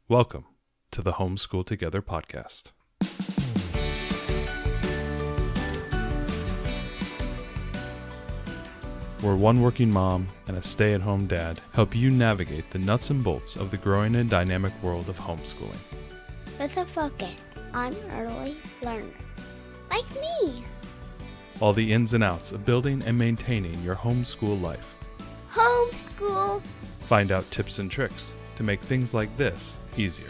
Welcome to the Homeschool Together podcast. Where one working mom and a stay-at-home dad help you navigate the nuts and bolts of the growing and dynamic world of homeschooling. With a focus on early learners, like me. All the ins and outs of building and maintaining your homeschool life. Homeschool. Find out tips and tricks to make things like this easier.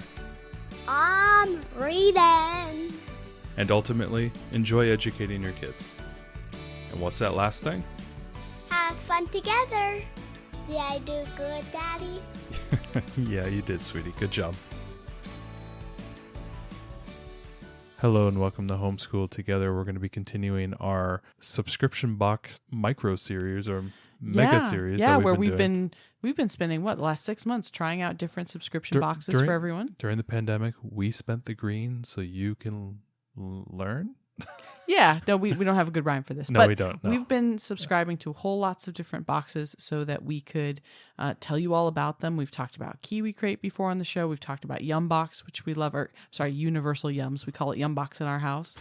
I'm reading. And ultimately, enjoy educating your kids. And what's that last thing? Have fun together. Did I do good, Daddy? Yeah, you did, sweetie. Good job. Hello and welcome to Homeschool Together. We're going to be continuing our subscription box micro series or mega series. Yeah, where we've been spending the last 6 months trying out different subscription boxes for everyone. During the pandemic, we spent the green so you can learn. Yeah, no, we don't have a good rhyme for this. No, we don't. No. We've been subscribing to whole lots of different boxes so that we could tell you all about them. We've talked about Kiwi Crate before on the show. We've talked about Yum Box, which we love. Universal Yums. We call it Yum Box in our house.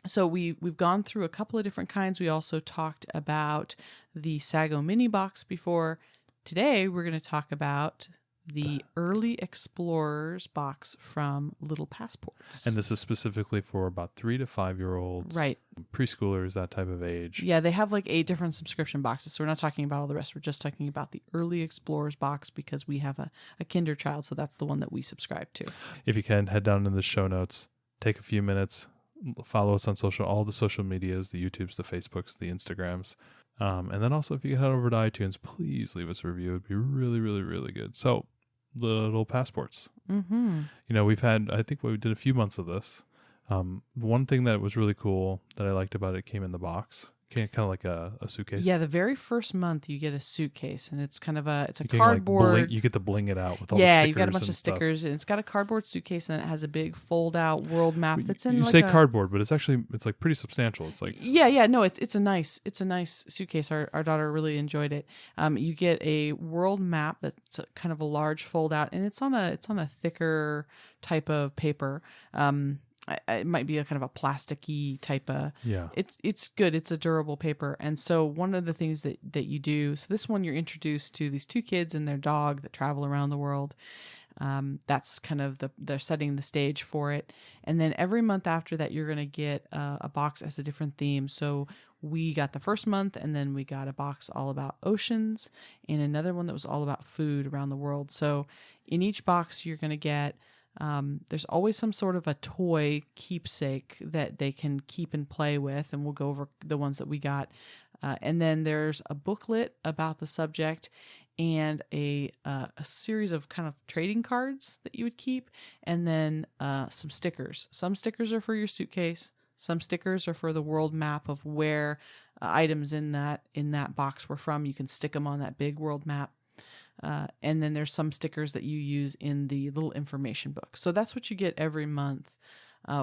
So we've gone through a couple of different kinds. We also talked about the Sago Mini Box before. Today, we're going to talk about the Early Explorers box from Little Passports. And this is specifically for about 3 to 5 year olds. Right. Preschoolers, that type of age. Yeah, they have like 8 different subscription boxes. So we're not talking about all the rest. We're just talking about the Early Explorers box because we have a kinder child. So that's the one that we subscribe to. If you can, head down in the show notes. Take a few minutes. Follow us on all the social medias, the YouTubes, the Facebooks, the Instagrams. And then also if you can head over to iTunes, please leave us a review. It'd be really, really, really good. So the Little Passports. Mm-hmm. You know, I think we did a few months of this. One thing that was really cool that I liked about it came in the box. Kind of like a suitcase. Yeah, the very first month you get a suitcase, and it's kind of it's a you cardboard. You get to bling it out with all the stickers. Yeah, you've got a bunch of stickers, and it's got a cardboard suitcase, and it has a big fold-out world map that's in. You say cardboard, but it's like pretty substantial. It's like no, it's a nice suitcase. Our daughter really enjoyed it. You get a world map that's kind of a large fold-out, and it's on a thicker type of paper. It might be a kind of a plasticky type of. Yeah. It's good. It's a durable paper, and so one of the things that you do. So this one, you're introduced to these 2 kids and their dog that travel around the world. That's kind of they're setting the stage for it, and then every month after that, you're gonna get a box as a different theme. So we got the first month, and then we got a box all about oceans, and another one that was all about food around the world. So in each box, you're gonna get. There's always some sort of a toy keepsake that they can keep and play with, and we'll go over the ones that we got. And then there's a booklet about the subject and a series of kind of trading cards that you would keep, and then some stickers. Some stickers are for your suitcase. Some stickers are for the world map of where items in that box were from. You can stick them on that big world map. And then there's some stickers that you use in the little information book. So that's what you get every month.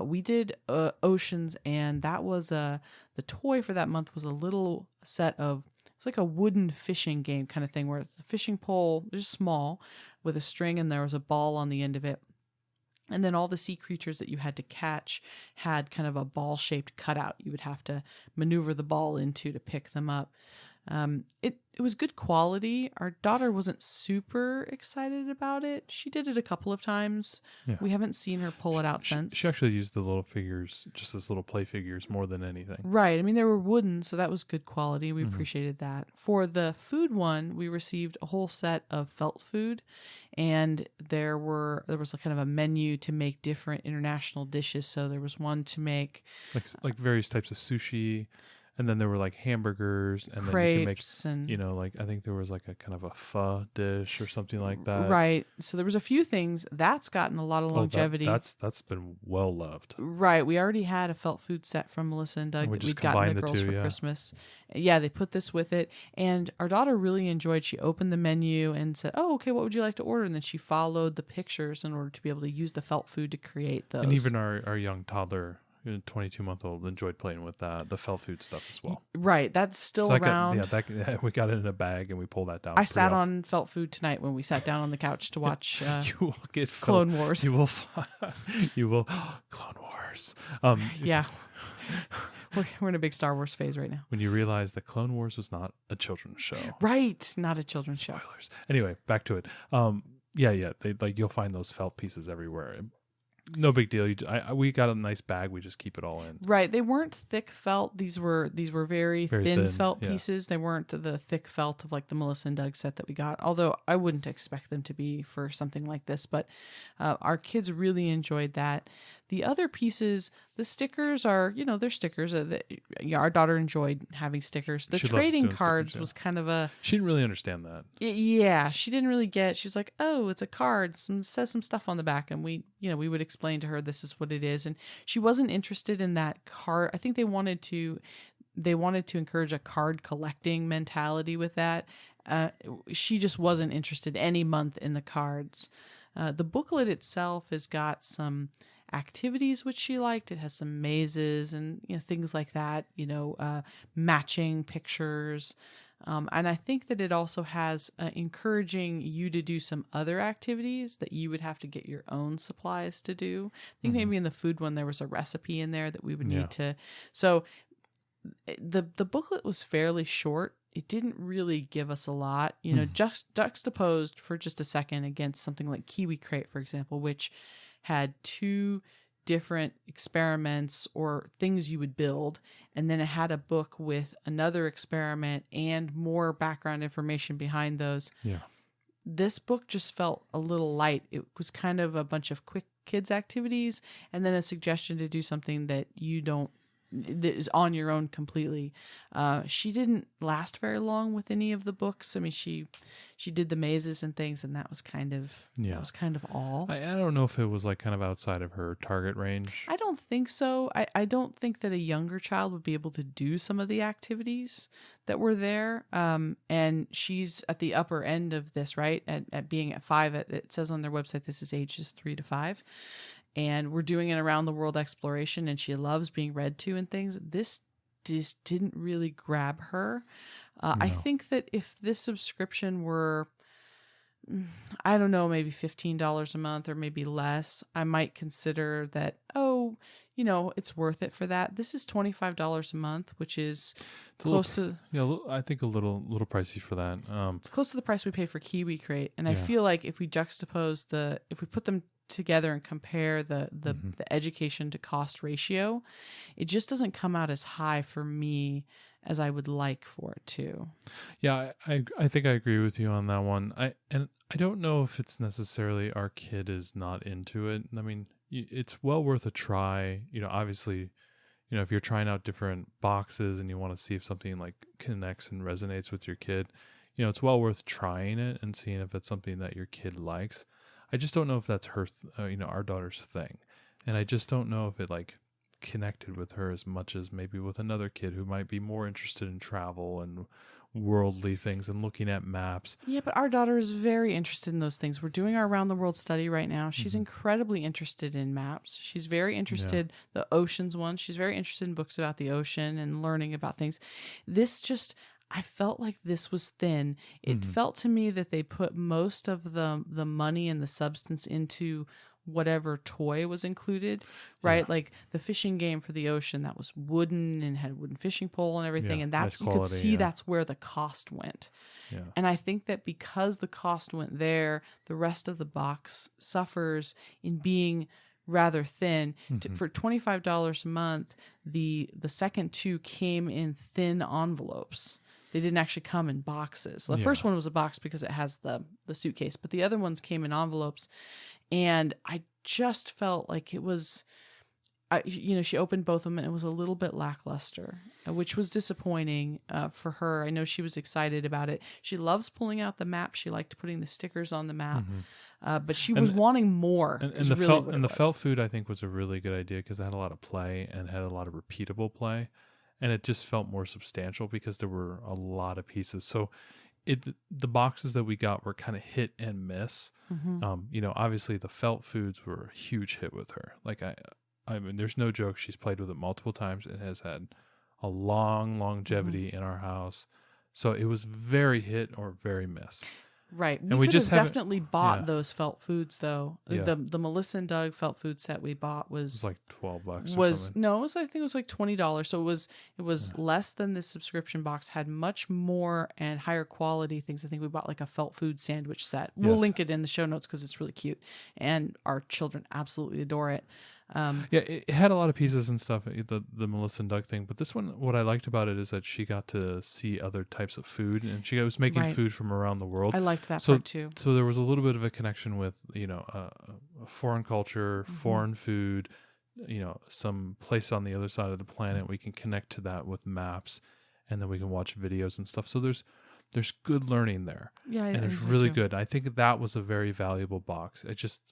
We did oceans, and that was the toy for that month was a little set of, it's like a wooden fishing game kind of thing where it's a fishing pole, just small, with a string, and there was a ball on the end of it. And then all the sea creatures that you had to catch had kind of a ball-shaped cutout you would have to maneuver the ball into to pick them up. It was good quality. Our daughter wasn't super excited about it. She did it a couple of times. Yeah. We haven't seen her pull it out since. She actually used the little figures, just as little play figures more than anything. Right. I mean, they were wooden, so that was good quality. We appreciated that. For the food one, we received a whole set of felt food, and there was a kind of a menu to make different international dishes. So there was one to make like various types of sushi. And then there were like hamburgers, and crepes, then you can make, I think there was like a kind of a pho dish or something like that. Right. So there was a few things that's gotten a lot of longevity. That's been well loved. Right. We already had a felt food set from Melissa and Doug that we'd gotten the girls for Christmas. Yeah, they put this with it, and our daughter really enjoyed. She opened the menu and said, "Oh, okay, what would you like to order?" And then she followed the pictures in order to be able to use the felt food to create those. And even our young toddler 22-month-old enjoyed playing with the felt food stuff as well. Right. That's still So around. we got it in a bag and we pulled that down. I sat on felt food tonight when we sat down on the couch to watch you will get Clone Wars. You will Clone Wars. Yeah. We're in a big Star Wars phase right now. When you realize that Clone Wars was not a children's show. Right. Not a children's show. Spoilers. Anyway, back to it. You'll find those felt pieces everywhere. No big deal. We got a nice bag. We just keep it all in. Right. They weren't thick felt. These were very thin felt pieces. They weren't the thick felt of like the Melissa and Doug set that we got. Although I wouldn't expect them to be for something like this. But our kids really enjoyed that. The other pieces, the stickers are, they're stickers. Our daughter enjoyed having stickers. The trading cards was kind of a... She didn't really understand that. Yeah, she didn't really get... She's like, oh, it's a card. Says some stuff on the back. And we would explain to her this is what it is. And she wasn't interested in that card. I think they wanted to encourage a card collecting mentality with that. She just wasn't interested any month in the cards. The booklet itself has got some activities which she liked. It has some mazes and things like that, matching pictures, and I think that it also has encouraging you to do some other activities that you would have to get your own supplies to do. I think maybe in the food one there was a recipe in there that we would need to. So the booklet was fairly short. It didn't really give us a lot, just juxtaposed for just a second against something like Kiwi Crate, for example, which had 2 different experiments or things you would build, and then it had a book with another experiment and more background information behind those. Yeah. This book just felt a little light. It was kind of a bunch of quick kids activities and then a suggestion to do something that is on your own completely. She didn't last very long with any of the books. I mean, she did the mazes and things, and that was kind of all. I don't know if it was like kind of outside of her target range. I don't think so. I don't think that a younger child would be able to do some of the activities that were there. And she's at the upper end of this, right? At being at 5. It says on their website this is ages 3 to 5. And we're doing an around the world exploration, and she loves being read to and things. This just didn't really grab her. No. I think that if this subscription were, I don't know, maybe $15 a month or maybe less, I might consider that, it's worth it for that. This is $25 a month, which is close to... Yeah, I think a little pricey for that. It's close to the price we pay for Kiwi Crate. And I feel like if we juxtapose if we put them together and compare the education to cost ratio, it just doesn't come out as high for me as I would like for it to. Yeah, I think I agree with you on that one. I don't know if it's necessarily our kid is not into it. I mean, it's well worth a try. Obviously, if you're trying out different boxes and you want to see if something like connects and resonates with your kid, it's well worth trying it and seeing if it's something that your kid likes. I just don't know if that's her, our daughter's thing. And I just don't know if it like connected with her as much as maybe with another kid who might be more interested in travel and worldly things and looking at maps. Yeah, but our daughter is very interested in those things. We're doing our around the world study right now. She's incredibly interested in maps. She's very interested, the oceans one. She's very interested in books about the ocean and learning about things. I felt like this was thin. It felt to me that they put most of the money and the substance into whatever toy was included, right? Yeah. Like the fishing game for the ocean, that was wooden and had a wooden fishing pole and everything. And that's, nice quality, you could see that's where the cost went. Yeah. And I think that because the cost went there, the rest of the box suffers in being rather thin. For $25 a month, the second 2 came in thin envelopes. They didn't actually come in boxes. So the first one was a box because it has the suitcase, but the other ones came in envelopes. And I just felt like it was, she opened both of them and it was a little bit lackluster, which was disappointing for her. I know she was excited about it. She loves pulling out the map. She liked putting the stickers on the map, but she was wanting more. And the felt food, I think, was a really good idea because it had a lot of play and had a lot of repeatable play. And it just felt more substantial because there were a lot of pieces. So the boxes that we got were kind of hit and miss. Obviously the felt foods were a huge hit with her. Like I mean, there's no joke. She's played with it multiple times and has had a long longevity in our house. So it was very hit or very miss. Right. And we could just have haven't- definitely bought yeah. those felt foods though. Yeah. The Melissa and Doug felt food set we bought It was was like $12 or something. no, I think it was like $20. So it was less than the subscription box, had much more and higher quality things. I think we bought like a felt food sandwich set. We'll Yes. link it in the show notes because it's really cute. And our children absolutely adore it. Yeah, it had a lot of pieces and stuff, the Melissa and Doug thing. But this one, what I liked about it is that she got to see other types of food, and she was making Right. food from around the world. I liked that So- part too. So there was a little bit of a connection with, a foreign culture, foreign food, some place on the other side of the planet. We can connect to that with maps, and then we can watch videos and stuff. So there's good learning there. Yeah, And it's really good. I think that was a very valuable box.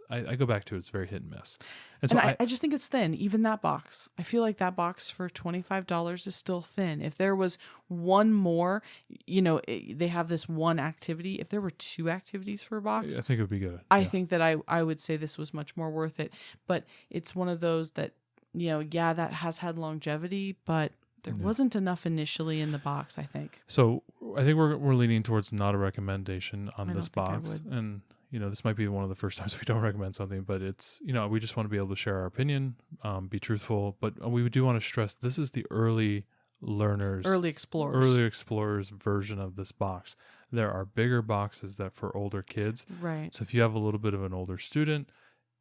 I go back to it. It's very hit and miss. And so And I just think it's thin. Even that box, I feel like that box for $25 is still thin. If there was one more, they have this one activity. If there were two activities for a box, I think it would be good. I Yeah. think that I would say this was much more worth it. But it's one of those that, that has had longevity, but there wasn't enough initially in the box, I think. So I think we're leaning towards not a recommendation on I this don't think I box. would. And, this might be one of the first times we don't recommend something, but it's, we just want to be able to share our opinion, be truthful. But we do want to stress this is the early learners, Early explorers. version of this box. There are bigger boxes that for older kids. Right. So if you have a little bit of an older student,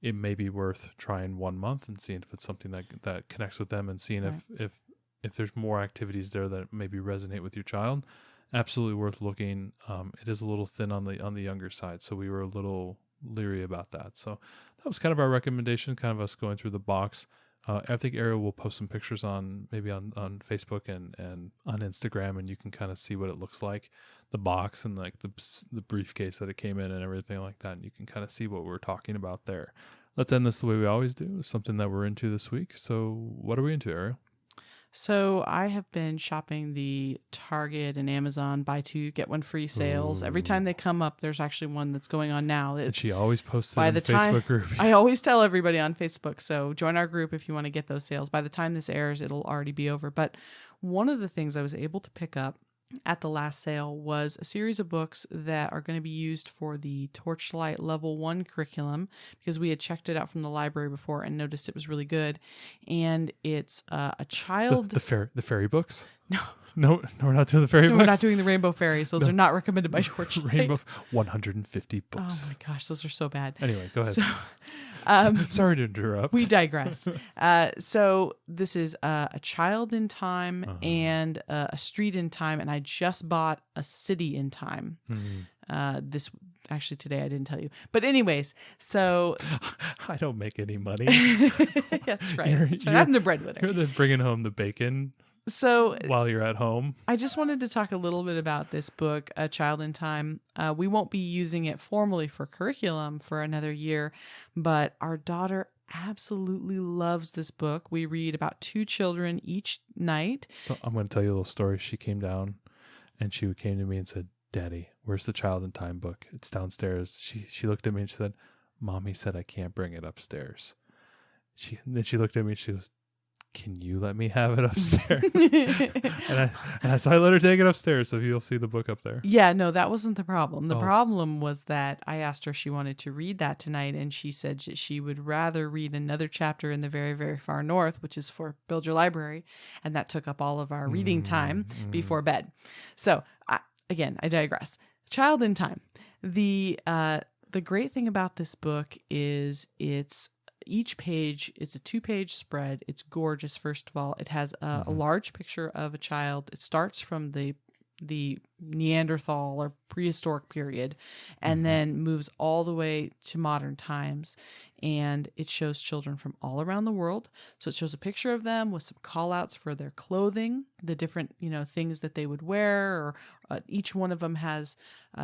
it may be worth trying 1 month and seeing if it's something that connects with them, and seeing Right. if there's more activities there that maybe resonate with your child. Absolutely worth looking. It is a little thin on the younger side, so we were a little leery about that. So that was kind of our recommendation, kind of us going through the box. I think Ariel will post some pictures on Facebook and on Instagram, and you can kind of see what it looks like, the box and like the briefcase that it came in and everything like that. And you can kind of see what we're talking about there. Let's end this the way we always do. It's something that we're into this week. So what are we into, Ariel? So I have been shopping the Target and Amazon buy two get one free sales. Every time they come up, there's actually one that's going on now. And she always posts it By in the the Facebook time- group. I always tell everybody on Facebook, so join our group if you want to get those sales. By the time this airs, it'll already be over. But one of the things I was able to pick up at the last sale was a series of books that are going to be used for the Torchlight Level 1 curriculum, because we had checked it out from the library before and noticed it was really good. And it's a child... The fairy books? No. No, we're not doing the fairy No, books. we're not doing the Rainbow Fairies. Those are not recommended by Torchlight. Rainbow 150 Oh books. my gosh, those are so bad. Anyway, go ahead. So, Sorry to interrupt. we digress. So this is a child in time and a street in time, and I just bought a city in time. This actually today I didn't tell you, but anyways, so I don't make any money. that's right. That's right. I'm the breadwinner. You're bringing home the bacon So while you're at home. I just wanted to talk a little bit about this book, A Child in Time. We won't be using it formally for curriculum for another year, but our daughter absolutely loves this book. We read about 2 children each night. So I'm going to tell you a little story. She came down and she came to me and said, "Daddy, where's the Child in Time book? It's downstairs." She looked at me and she said, "Mommy said I can't bring it upstairs." Then she looked at me and she goes, "Can you let me have it upstairs?" So I let her take it upstairs. So you'll see the book up there. Yeah, no, that wasn't the problem. The Oh. problem was that I asked her if she wanted to read that tonight, and she said she would rather read another chapter in the very, very far north, which is for Build Your Library, and that took up all of our reading time before bed. So, I digress. Child in Time. The great thing about this book is each page is a 2-page spread. It's gorgeous. First of all, it has a large picture of a child. It starts from the Neanderthal or prehistoric period and then moves all the way to modern times. And it shows children from all around the world. So it shows a picture of them with some call outs for their clothing, the different, things that they would wear, or each one of them has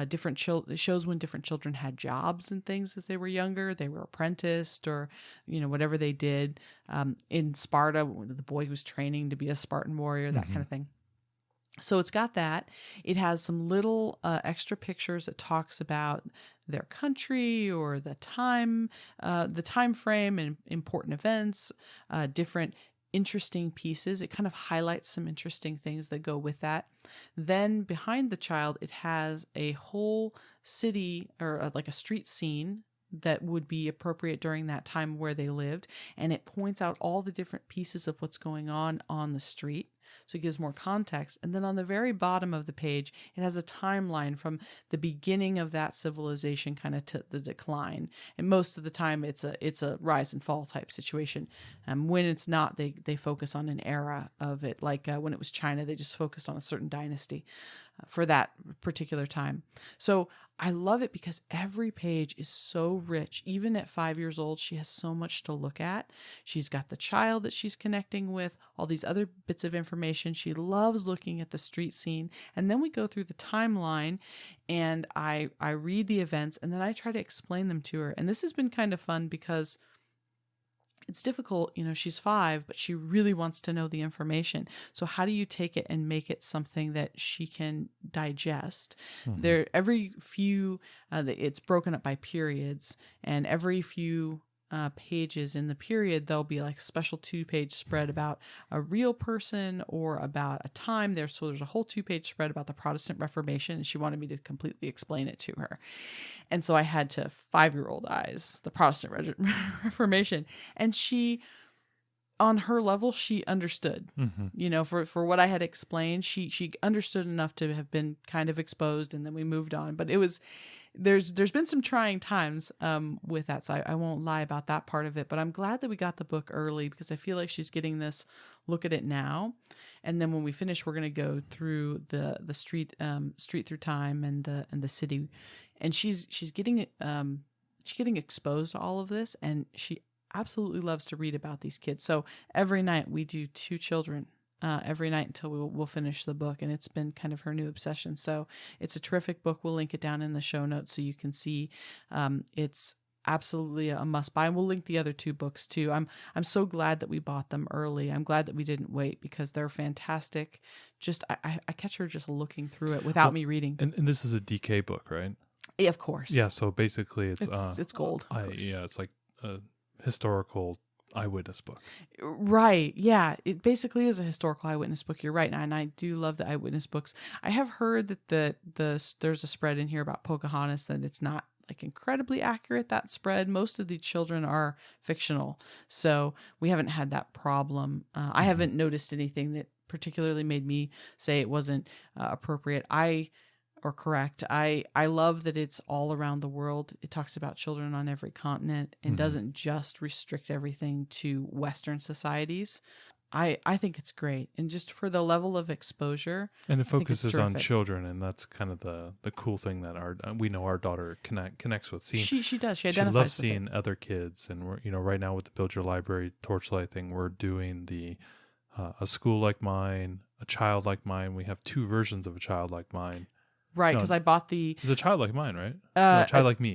different it shows when different children had jobs and things as they were younger. They were apprenticed or, whatever they did. In Sparta, the boy who's training to be a Spartan warrior, that kind of thing. So it's got that. It has some little extra pictures that talks about their country or the time frame and important events, different interesting pieces. It kind of highlights some interesting things that go with that. Then behind the child, it has a whole city or like a street scene that would be appropriate during that time where they lived. And it points out all the different pieces of what's going on the street. So it gives more context. And then on the very bottom of the page, it has a timeline from the beginning of that civilization kind of to the decline. And most of the time it's a rise and fall type situation. When it's not, they focus on an era of it. Like when it was China, they just focused on a certain dynasty for that particular time. So I love it because every page is so rich. Even at 5 years old, she has so much to look at. She's got the child that she's connecting with, all these other bits of information. She loves looking at the street scene. And then we go through the timeline and I read the events and then I try to explain them to her. And this has been kind of fun because it's difficult, she's 5, but she really wants to know the information. So how do you take it and make it something that she can digest? Mm-hmm. It's broken up by periods, and every few pages in the period, there'll be like a special 2-page spread about a real person or about a time there. So there's a whole 2-page spread about the Protestant Reformation, and she wanted me to completely explain it to her. And so I had to 5-year-old eyes the Protestant Reformation, and she, on her level, she understood. Mm-hmm. For what I had explained, she understood enough to have been kind of exposed, and then we moved on. But there's been some trying times with that, so I won't lie about that part of it. But I'm glad that we got the book early because I feel like she's getting this look at it now, and then when we finish, we're going to go through the street through time and the city, and she's getting exposed to all of this, and she absolutely loves to read about these kids. So every night we do 2 children. Every night until we'll finish the book, and it's been kind of her new obsession. So it's a terrific book. We'll link it down in the show notes so you can see. It's absolutely a must buy. And we'll link the other 2 books too. I'm so glad that we bought them early. I'm glad that we didn't wait because they're fantastic. Just I catch her just looking through it without me reading. And this is a DK book, right? Yeah, of course. Yeah. So basically, it's gold. It's like a historical eyewitness book. Right. Yeah. It basically is a historical eyewitness book. You're right. And I do love the eyewitness books. I have heard that there's a spread in here about Pocahontas that it's not like incredibly accurate, that spread. Most of the children are fictional. So we haven't had that problem. I haven't noticed anything that particularly made me say it wasn't appropriate. Or correct. I love that it's all around the world. It talks about children on every continent and doesn't just restrict everything to Western societies. I think it's great. And just for the level of exposure. And it focuses on children, and that's kind of the cool thing that we know our daughter connects with. She does. She identifies She loves seeing other kids. And we're, right now with the Build Your Library Torchlight thing, we're doing the A School Like Mine, A Child Like Mine. We have 2 versions of A Child Like Mine. Right, because I bought the... It's A Child Like Mine, right? A Child Like Me.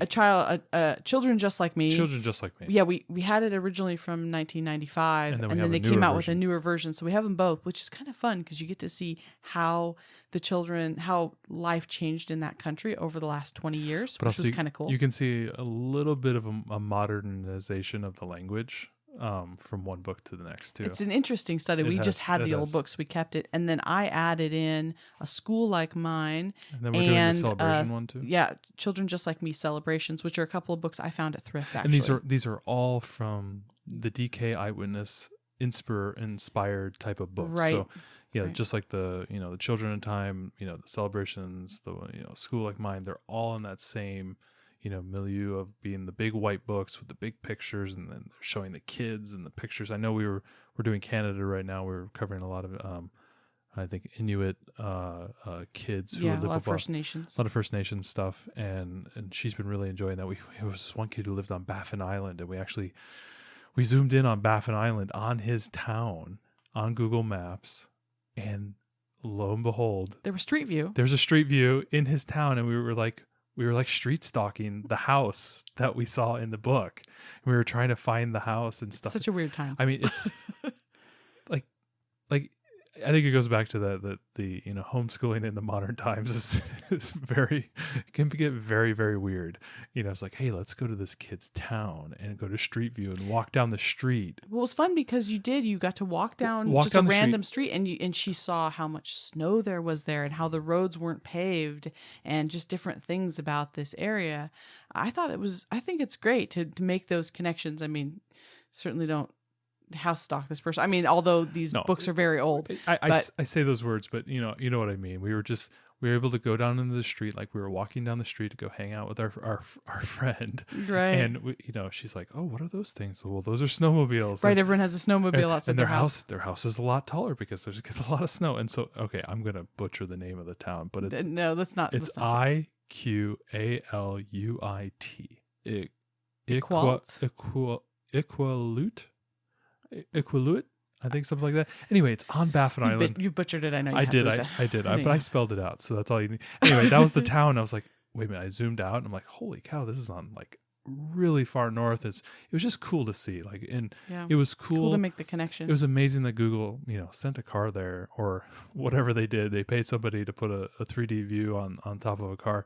Children Just Like Me. Children Just Like Me. Yeah, we had it originally from 1995, and then they came out with a newer version. So we have them both, which is kind of fun because you get to see how life changed in that country over the last 20 years, which was kind of cool. You can see a little bit of a modernization of the language. From one book to the next too. It's an interesting study. We just had the old books. We kept it. And then I added in A School Like Mine. And then we're doing the celebration one too. Yeah. Children Just Like Me Celebrations, which are a couple of books I found at Thrift actually. And these are all from the DK Eyewitness inspired type of books. Right. So just like the Children in Time, the celebrations, the School Like Mine, they're all in that same milieu of being the big white books with the big pictures, and then they're showing the kids and the pictures. I know we're doing Canada right now. We're covering a lot of I think Inuit kids who live a lot of First Nations. A lot of First Nations stuff, and she's been really enjoying that. There was this one kid who lived on Baffin Island, and we zoomed in on Baffin Island on his town on Google Maps, and lo and behold, there's a street view in his town, and we were like street stalking the house that we saw in the book. We were trying to find the house and stuff. Such a weird time. I mean, it's like I think it goes back to that the homeschooling in the modern times is can get very, very weird. It's like, hey, let's go to this kid's town and go to Street View and walk down the street. Well, it was fun because you got to walk down just a random street, and she saw how much snow there was there and how the roads weren't paved and just different things about this area. I think it's great to make those connections. I mean, certainly don't house stalk this person. I mean, although these books are very old. I say those words, but you know what I mean. We were able to go down into the street, like we were walking down the street to go hang out with our friend. Right. And she's like, oh, what are those things? Well, those are snowmobiles. Right. Everyone has a snowmobile outside and their house. Their house is a lot taller because there's a lot of snow. And so, okay, I'm going to butcher the name of the town, but it's no, that's not. It's Iqaluit. Iqaluit, I think, something like that. Anyway, it's on Baffin Island. You butchered it. I know. I did. But I spelled it out, so that's all you need. Anyway, that was the town. I was like, wait a minute. I zoomed out, and I'm like, holy cow, this is on like really far north. It was just cool to see. Like, and it was cool to make the connection. It was amazing that Google, sent a car there or whatever they did. They paid somebody to put a 3D view on top of a car.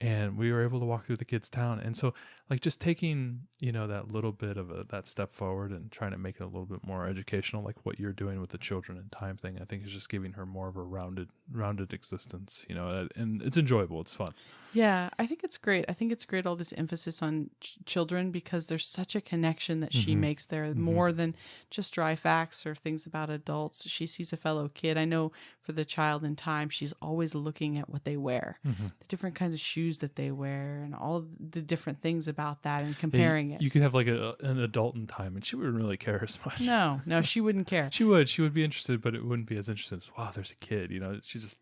And we were able to walk through the kid's town. And so, like, just taking, that little bit of that step forward and trying to make it a little bit more educational, like what you're doing with the children and time thing, I think is just giving her more of a rounded existence, and it's enjoyable. It's fun. Yeah, I think it's great. I think it's great, all this emphasis on children, because there's such a connection that she makes there, more than just dry facts or things about adults. She sees a fellow kid. I know for the child in time, she's always looking at what they wear, the different kinds of shoes that they wear, and all the different things about that, and comparing it. You could have like an adult in time, and she wouldn't really care as much. No, she wouldn't care. She would be interested, but it wouldn't be as interested as, wow, there's a kid. She just,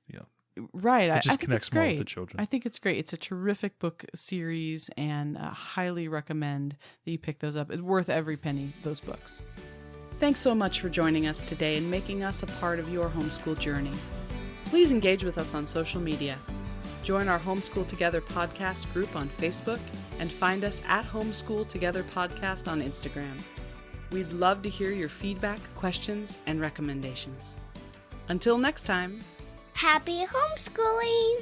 Right. It just I connects think it's more great. with the children. I think it's great. It's a terrific book series, and highly recommend that you pick those up. It's worth every penny, those books. Thanks so much for joining us today and making us a part of your homeschool journey. Please engage with us on social media. Join our Homeschool Together podcast group on Facebook and find us at Homeschool Together Podcast on Instagram. We'd love to hear your feedback, questions, and recommendations. Until next time. Happy homeschooling!